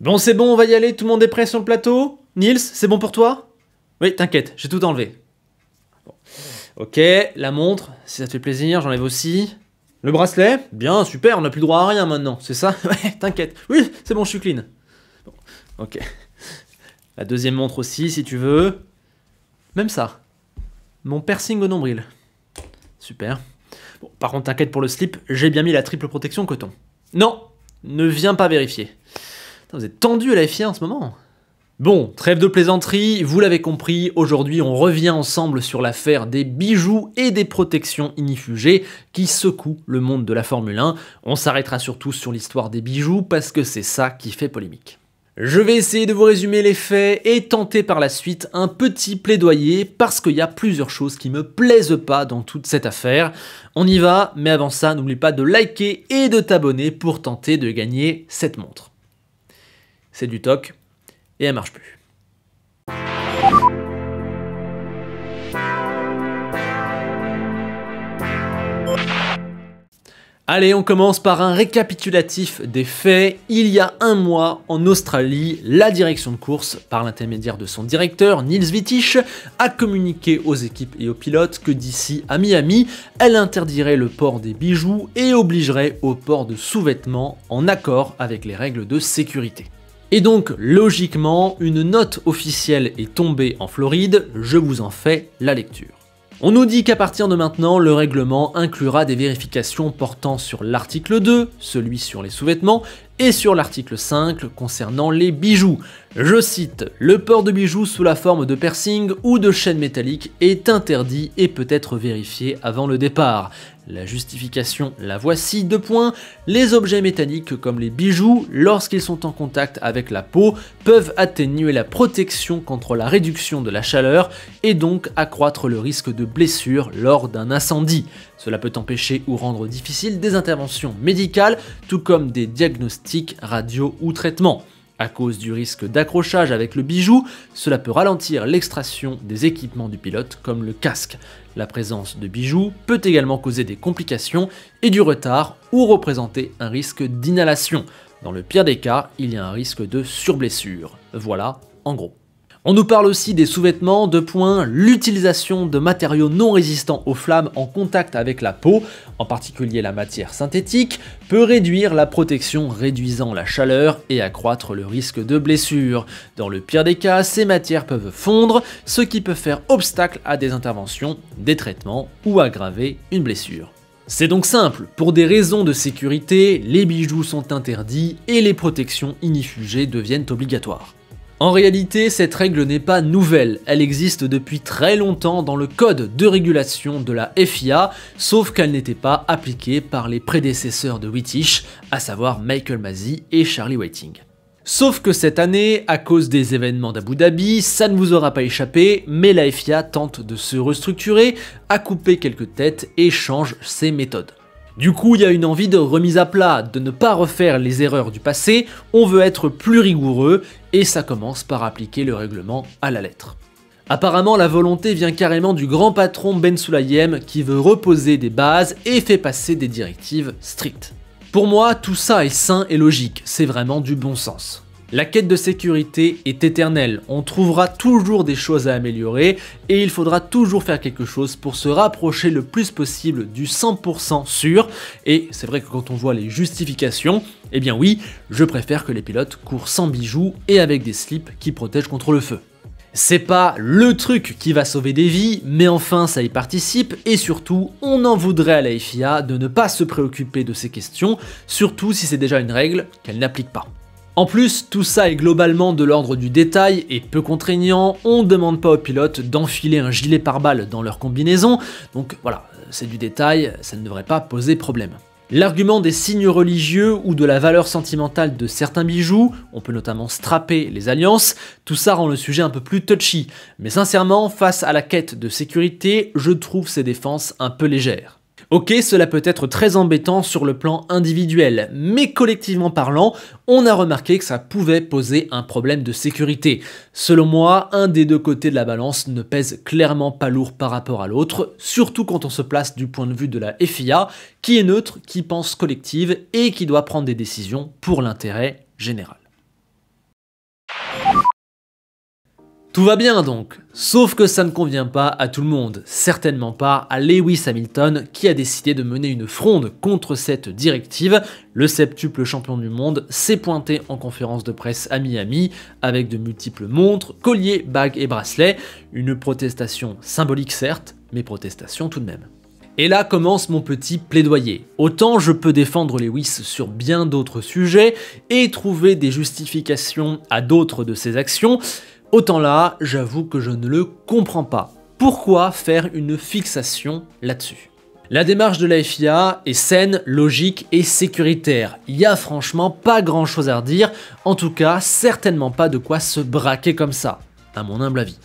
Bon, c'est bon, on va y aller, tout le monde est prêt sur le plateau? Nils, c'est bon pour toi? Oui, t'inquiète, j'ai tout enlevé. Bon. Ok, la montre, si ça te fait plaisir, j'enlève aussi. Le bracelet? Bien, super, on n'a plus droit à rien maintenant, c'est ça? Ouais, t'inquiète. Oui, c'est bon, je suis clean. Bon, ok. La deuxième montre aussi, si tu veux. Même ça. Mon piercing au nombril. Super. Bon, par contre, t'inquiète pour le slip, j'ai bien mis la triple protection coton. Non, ne viens pas vérifier. Putain, vous êtes tendu à la FIA en ce moment. Bon, trêve de plaisanterie, vous l'avez compris, aujourd'hui on revient ensemble sur l'affaire des bijoux et des protections ignifugées qui secouent le monde de la Formule 1. On s'arrêtera surtout sur l'histoire des bijoux parce que c'est ça qui fait polémique. Je vais essayer de vous résumer les faits et tenter par la suite un petit plaidoyer parce qu'il y a plusieurs choses qui me plaisent pas dans toute cette affaire. On y va, mais avant ça, n'oublie pas de liker et de t'abonner pour tenter de gagner cette montre. C'est du toc et elle marche plus. Allez, on commence par un récapitulatif des faits. Il y a un mois, en Australie, la direction de course, par l'intermédiaire de son directeur, Niels Wittich, a communiqué aux équipes et aux pilotes que d'ici à Miami, elle interdirait le port des bijoux et obligerait au port de sous-vêtements en accord avec les règles de sécurité. Et donc, logiquement, une note officielle est tombée en Floride, je vous en fais la lecture. On nous dit qu'à partir de maintenant, le règlement inclura des vérifications portant sur l'article 2, celui sur les sous-vêtements, et sur l'article 5 concernant les bijoux. Je cite, « Le port de bijoux sous la forme de piercing ou de chaînes métalliques est interdit et peut être vérifié avant le départ. La justification, la voici, 2 points. Les objets métalliques comme les bijoux, lorsqu'ils sont en contact avec la peau, peuvent atténuer la protection contre la réduction de la chaleur et donc accroître le risque de blessure lors d'un incendie. Cela peut empêcher ou rendre difficile des interventions médicales, tout comme des diagnostics radio ou traitements. À cause du risque d'accrochage avec le bijou, cela peut ralentir l'extraction des équipements du pilote comme le casque. La présence de bijoux peut également causer des complications et du retard ou représenter un risque d'inhalation. Dans le pire des cas, il y a un risque de surblessure. Voilà, en gros. On nous parle aussi des sous-vêtements, 2 points, l'utilisation de matériaux non résistants aux flammes en contact avec la peau, en particulier la matière synthétique, peut réduire la protection réduisant la chaleur et accroître le risque de blessure. Dans le pire des cas, ces matières peuvent fondre, ce qui peut faire obstacle à des interventions, des traitements ou aggraver une blessure. C'est donc simple, pour des raisons de sécurité, les bijoux sont interdits et les protections ignifugées deviennent obligatoires. En réalité, cette règle n'est pas nouvelle, elle existe depuis très longtemps dans le code de régulation de la FIA, sauf qu'elle n'était pas appliquée par les prédécesseurs de Wittich, à savoir Michael Masi et Charlie Whiting. Sauf que cette année, à cause des événements d'Abu Dhabi, ça ne vous aura pas échappé, mais la FIA tente de se restructurer, a coupé quelques têtes et change ses méthodes. Du coup, il y a une envie de remise à plat, de ne pas refaire les erreurs du passé, on veut être plus rigoureux, et ça commence par appliquer le règlement à la lettre. Apparemment, la volonté vient carrément du grand patron Ben Sulayem qui veut reposer des bases et fait passer des directives strictes. Pour moi, tout ça est sain et logique, c'est vraiment du bon sens. La quête de sécurité est éternelle, on trouvera toujours des choses à améliorer et il faudra toujours faire quelque chose pour se rapprocher le plus possible du 100% sûr. Et c'est vrai que quand on voit les justifications, eh bien oui, je préfère que les pilotes courent sans bijoux et avec des slips qui protègent contre le feu. C'est pas le truc qui va sauver des vies, mais enfin ça y participe et surtout on en voudrait à la FIA de ne pas se préoccuper de ces questions, surtout si c'est déjà une règle qu'elle n'applique pas. En plus, tout ça est globalement de l'ordre du détail et peu contraignant, on ne demande pas aux pilotes d'enfiler un gilet pare-balles dans leur combinaison, donc voilà, c'est du détail, ça ne devrait pas poser problème. L'argument des signes religieux ou de la valeur sentimentale de certains bijoux, on peut notamment strapper les alliances, tout ça rend le sujet un peu plus touchy, mais sincèrement, face à la quête de sécurité, je trouve ces défenses un peu légères. Ok, cela peut être très embêtant sur le plan individuel, mais collectivement parlant, on a remarqué que ça pouvait poser un problème de sécurité. Selon moi, un des deux côtés de la balance ne pèse clairement pas lourd par rapport à l'autre, surtout quand on se place du point de vue de la FIA, qui est neutre, qui pense collective et qui doit prendre des décisions pour l'intérêt général. Tout va bien donc, sauf que ça ne convient pas à tout le monde, certainement pas à Lewis Hamilton qui a décidé de mener une fronde contre cette directive. Le septuple champion du monde s'est pointé en conférence de presse à Miami avec de multiples montres, colliers, bagues et bracelets, une protestation symbolique certes, mais protestation tout de même. Et là commence mon petit plaidoyer. Autant je peux défendre Lewis sur bien d'autres sujets et trouver des justifications à d'autres de ses actions, autant là, j'avoue que je ne le comprends pas. Pourquoi faire une fixation là-dessus ? La démarche de la FIA est saine, logique et sécuritaire. Il y a franchement pas grand chose à redire, en tout cas certainement pas de quoi se braquer comme ça, à mon humble avis.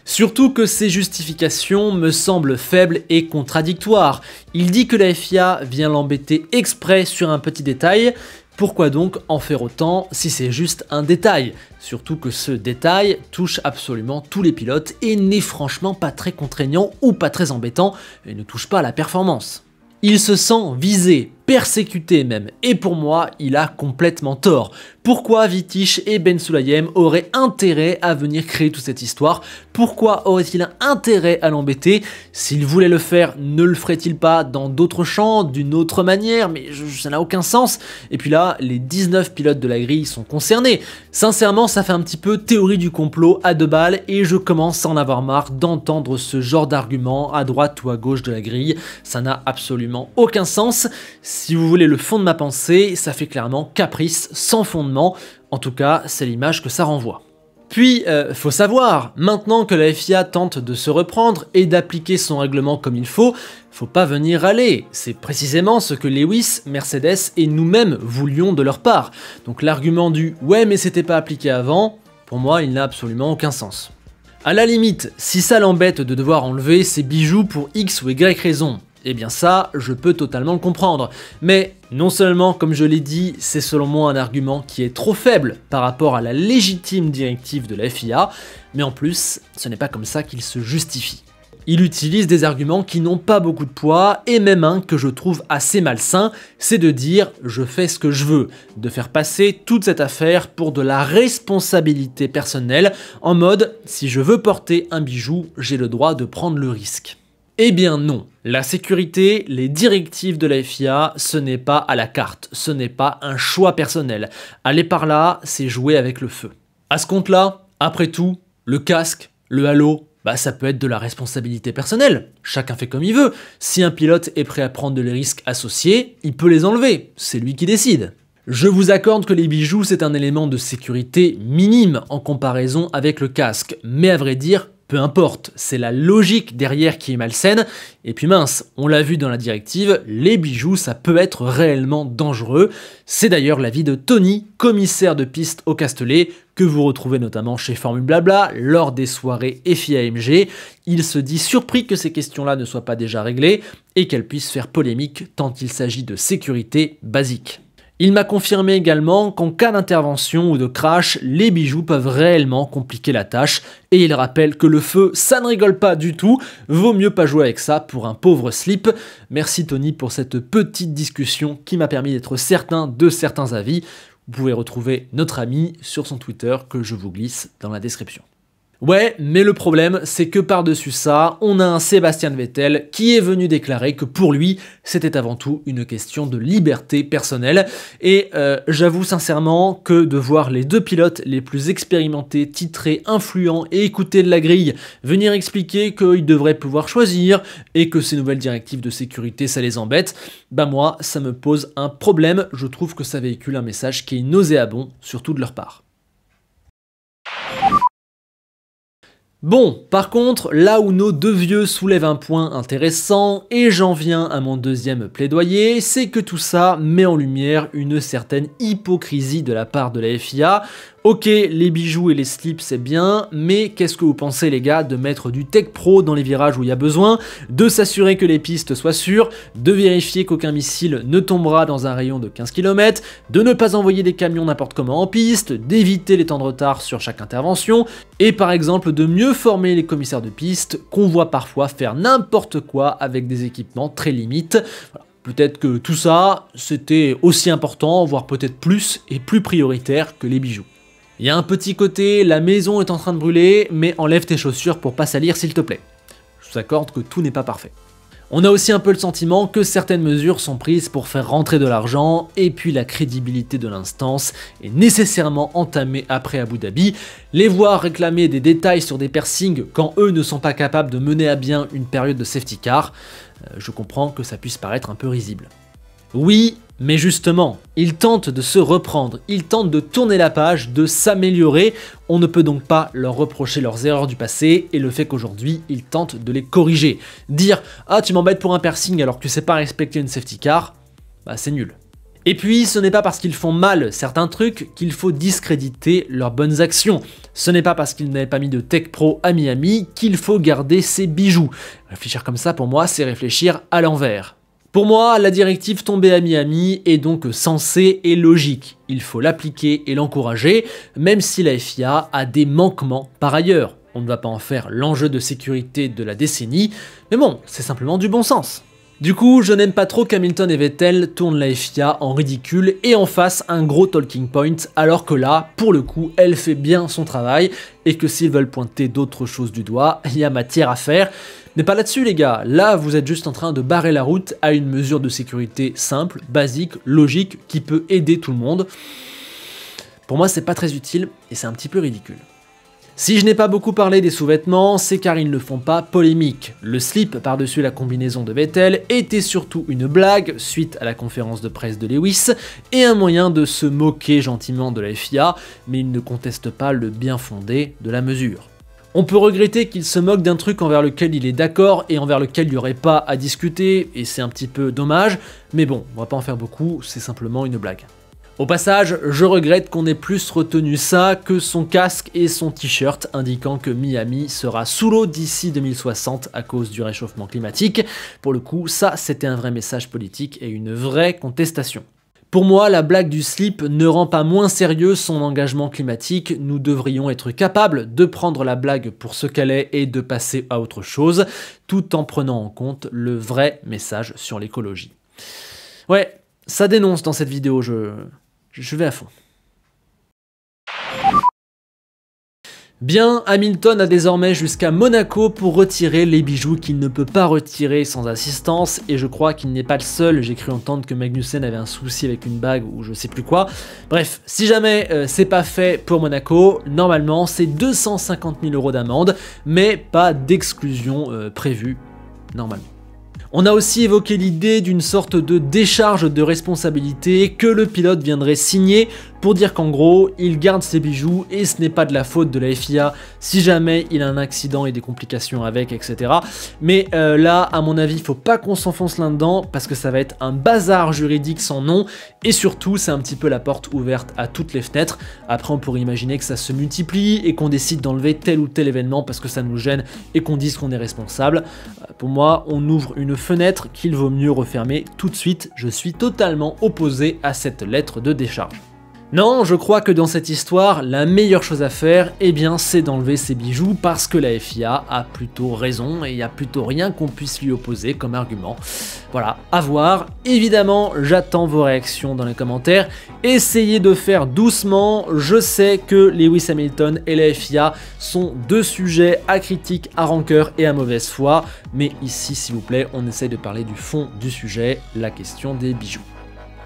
Surtout que ces justifications me semblent faibles et contradictoires. Il dit que la FIA vient l'embêter exprès sur un petit détail. Pourquoi donc en faire autant si c'est juste un détail? Surtout que ce détail touche absolument tous les pilotes et n'est franchement pas très contraignant ou pas très embêtant et ne touche pas à la performance. Il se sent visé, persécuté même, et pour moi, il a complètement tort. Pourquoi Wittich et Ben Sulayem auraient intérêt à venir créer toute cette histoire? Pourquoi aurait-il intérêt à l'embêter? S'il voulait le faire, ne le ferait-il pas dans d'autres champs, d'une autre manière? Mais ça n'a aucun sens. Et puis là, les 19 pilotes de la grille sont concernés. Sincèrement, ça fait un petit peu théorie du complot à deux balles, et je commence à en avoir marre d'entendre ce genre d'arguments à droite ou à gauche de la grille. Ça n'a absolument aucun sens. Si vous voulez le fond de ma pensée, ça fait clairement caprice sans fondement, en tout cas c'est l'image que ça renvoie. Puis, faut savoir, maintenant que la FIA tente de se reprendre et d'appliquer son règlement comme il faut pas venir râler, c'est précisément ce que Lewis, Mercedes et nous-mêmes voulions de leur part. Donc l'argument du « ouais mais c'était pas appliqué avant », pour moi il n'a absolument aucun sens. À la limite, si ça l'embête de devoir enlever ses bijoux pour X ou Y raison, eh bien ça, je peux totalement le comprendre. Mais non seulement, comme je l'ai dit, c'est selon moi un argument qui est trop faible par rapport à la légitime directive de la FIA, mais en plus, ce n'est pas comme ça qu'il se justifie. Il utilise des arguments qui n'ont pas beaucoup de poids, et même un que je trouve assez malsain, c'est de dire « je fais ce que je veux », de faire passer toute cette affaire pour de la responsabilité personnelle, en mode « si je veux porter un bijou, j'ai le droit de prendre le risque ». Eh bien non, la sécurité, les directives de la FIA, ce n'est pas à la carte, ce n'est pas un choix personnel. Aller par là, c'est jouer avec le feu. À ce compte-là, après tout, le casque, le halo, ça peut être de la responsabilité personnelle. Chacun fait comme il veut. Si un pilote est prêt à prendre les risques associés, il peut les enlever, c'est lui qui décide. Je vous accorde que les bijoux, c'est un élément de sécurité minime en comparaison avec le casque, mais à vrai dire, peu importe, c'est la logique derrière qui est malsaine, et puis mince, on l'a vu dans la directive, les bijoux ça peut être réellement dangereux. C'est d'ailleurs l'avis de Tony, commissaire de piste au Castellet, que vous retrouvez notamment chez Formule Blabla lors des soirées FIA-AMG. Il se dit surpris que ces questions-là ne soient pas déjà réglées, et qu'elles puissent faire polémique tant il s'agit de sécurité basique. Il m'a confirmé également qu'en cas d'intervention ou de crash, les bijoux peuvent réellement compliquer la tâche, et il rappelle que le feu, ça ne rigole pas du tout, vaut mieux pas jouer avec ça pour un pauvre slip. Merci Tony pour cette petite discussion qui m'a permis d'être certain de certains avis. Vous pouvez retrouver notre ami sur son Twitter que je vous glisse dans la description. Ouais, mais le problème, c'est que par-dessus ça, on a un Sébastien Vettel qui est venu déclarer que pour lui, c'était avant tout une question de liberté personnelle. Et j'avoue sincèrement que de voir les deux pilotes les plus expérimentés, titrés, influents et écoutés de la grille venir expliquer qu'ils devraient pouvoir choisir et que ces nouvelles directives de sécurité, ça les embête, moi, ça me pose un problème. Je trouve que ça véhicule un message qui est nauséabond, surtout de leur part. Bon, par contre, là où nos deux vieux soulèvent un point intéressant, et j'en viens à mon deuxième plaidoyer, c'est que tout ça met en lumière une certaine hypocrisie de la part de la FIA. Ok, les bijoux et les slips c'est bien, mais qu'est-ce que vous pensez les gars de mettre du tech pro dans les virages où il y a besoin, de s'assurer que les pistes soient sûres, de vérifier qu'aucun missile ne tombera dans un rayon de 15 km, de ne pas envoyer des camions n'importe comment en piste, d'éviter les temps de retard sur chaque intervention, et par exemple de mieux former les commissaires de piste qu'on voit parfois faire n'importe quoi avec des équipements très limites. Voilà. Peut-être que tout ça, c'était aussi important, voire peut-être plus et plus prioritaire que les bijoux. Il y a un petit côté, la maison est en train de brûler, mais enlève tes chaussures pour pas salir s'il te plaît. Je vous accorde que tout n'est pas parfait. On a aussi un peu le sentiment que certaines mesures sont prises pour faire rentrer de l'argent, et puis la crédibilité de l'instance est nécessairement entamée après Abu Dhabi. Les voir réclamer des détails sur des piercings quand eux ne sont pas capables de mener à bien une période de safety car, je comprends que ça puisse paraître un peu risible. Oui, mais justement, ils tentent de se reprendre, ils tentent de tourner la page, de s'améliorer, on ne peut donc pas leur reprocher leurs erreurs du passé et le fait qu'aujourd'hui, ils tentent de les corriger. Dire « Ah, tu m'embêtes pour un piercing alors que tu sais pas respecter une safety car », bah c'est nul. Et puis, ce n'est pas parce qu'ils font mal certains trucs qu'il faut discréditer leurs bonnes actions. Ce n'est pas parce qu'ils n'avaient pas mis de Tech Pro à Miami qu'il faut garder ses bijoux. Réfléchir comme ça, pour moi, c'est réfléchir à l'envers. Pour moi, la directive tombée à Miami est donc sensée et logique. Il faut l'appliquer et l'encourager, même si la FIA a des manquements par ailleurs. On ne va pas en faire l'enjeu de sécurité de la décennie, mais bon, c'est simplement du bon sens. Du coup, je n'aime pas trop qu'Hamilton et Vettel tournent la FIA en ridicule et en fassent un gros talking point, alors que là, pour le coup, elle fait bien son travail, et que s'ils veulent pointer d'autres choses du doigt, il y a matière à faire. Mais pas là-dessus les gars, là vous êtes juste en train de barrer la route à une mesure de sécurité simple, basique, logique, qui peut aider tout le monde. Pour moi c'est pas très utile et c'est un petit peu ridicule. Si je n'ai pas beaucoup parlé des sous-vêtements, c'est car ils ne font pas polémique. Le slip par-dessus la combinaison de Vettel était surtout une blague suite à la conférence de presse de Lewis et un moyen de se moquer gentiment de la FIA, mais il ne conteste pas le bien fondé de la mesure. On peut regretter qu'il se moque d'un truc envers lequel il est d'accord et envers lequel il n'y aurait pas à discuter, et c'est un petit peu dommage, mais bon, on va pas en faire beaucoup, c'est simplement une blague. Au passage, je regrette qu'on ait plus retenu ça que son casque et son t-shirt indiquant que Miami sera sous l'eau d'ici 2060 à cause du réchauffement climatique. Pour le coup, ça c'était un vrai message politique et une vraie contestation. Pour moi, la blague du slip ne rend pas moins sérieux son engagement climatique, nous devrions être capables de prendre la blague pour ce qu'elle est et de passer à autre chose, tout en prenant en compte le vrai message sur l'écologie. Ouais, ça dénonce dans cette vidéo, je vais à fond. Bien, Hamilton a désormais jusqu'à Monaco pour retirer les bijoux qu'il ne peut pas retirer sans assistance, et je crois qu'il n'est pas le seul, j'ai cru entendre que Magnussen avait un souci avec une bague ou je sais plus quoi. Bref, si jamais c'est pas fait pour Monaco, normalement c'est 250 000 € d'amende, mais pas d'exclusion prévue, normalement. On a aussi évoqué l'idée d'une sorte de décharge de responsabilité que le pilote viendrait signer pour dire qu'en gros, il garde ses bijoux et ce n'est pas de la faute de la FIA si jamais il a un accident et des complications avec, etc. Mais là, à mon avis, il faut pas qu'on s'enfonce là-dedans parce que ça va être un bazar juridique sans nom et surtout, c'est un petit peu la porte ouverte à toutes les fenêtres. Après, on pourrait imaginer que ça se multiplie et qu'on décide d'enlever tel ou tel événement parce que ça nous gêne et qu'on dise qu'on est responsable. Pour moi, on ouvre une fenêtre qu'il vaut mieux refermer tout de suite. Je suis totalement opposé à cette lettre de décharge. Non, je crois que dans cette histoire, la meilleure chose à faire, eh bien, c'est d'enlever ses bijoux parce que la FIA a plutôt raison et il n'y a plutôt rien qu'on puisse lui opposer comme argument. Voilà, à voir. Évidemment, j'attends vos réactions dans les commentaires. Essayez de faire doucement. Je sais que Lewis Hamilton et la FIA sont deux sujets à critique, à rancœur et à mauvaise foi. Mais ici, s'il vous plaît, on essaye de parler du fond du sujet, la question des bijoux.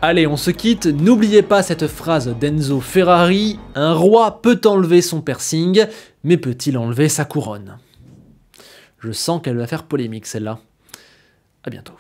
Allez, on se quitte, n'oubliez pas cette phrase d'Enzo Ferrari, « Un roi peut enlever son piercing, mais peut-il enlever sa couronne ?» Je sens qu'elle va faire polémique celle-là. À bientôt.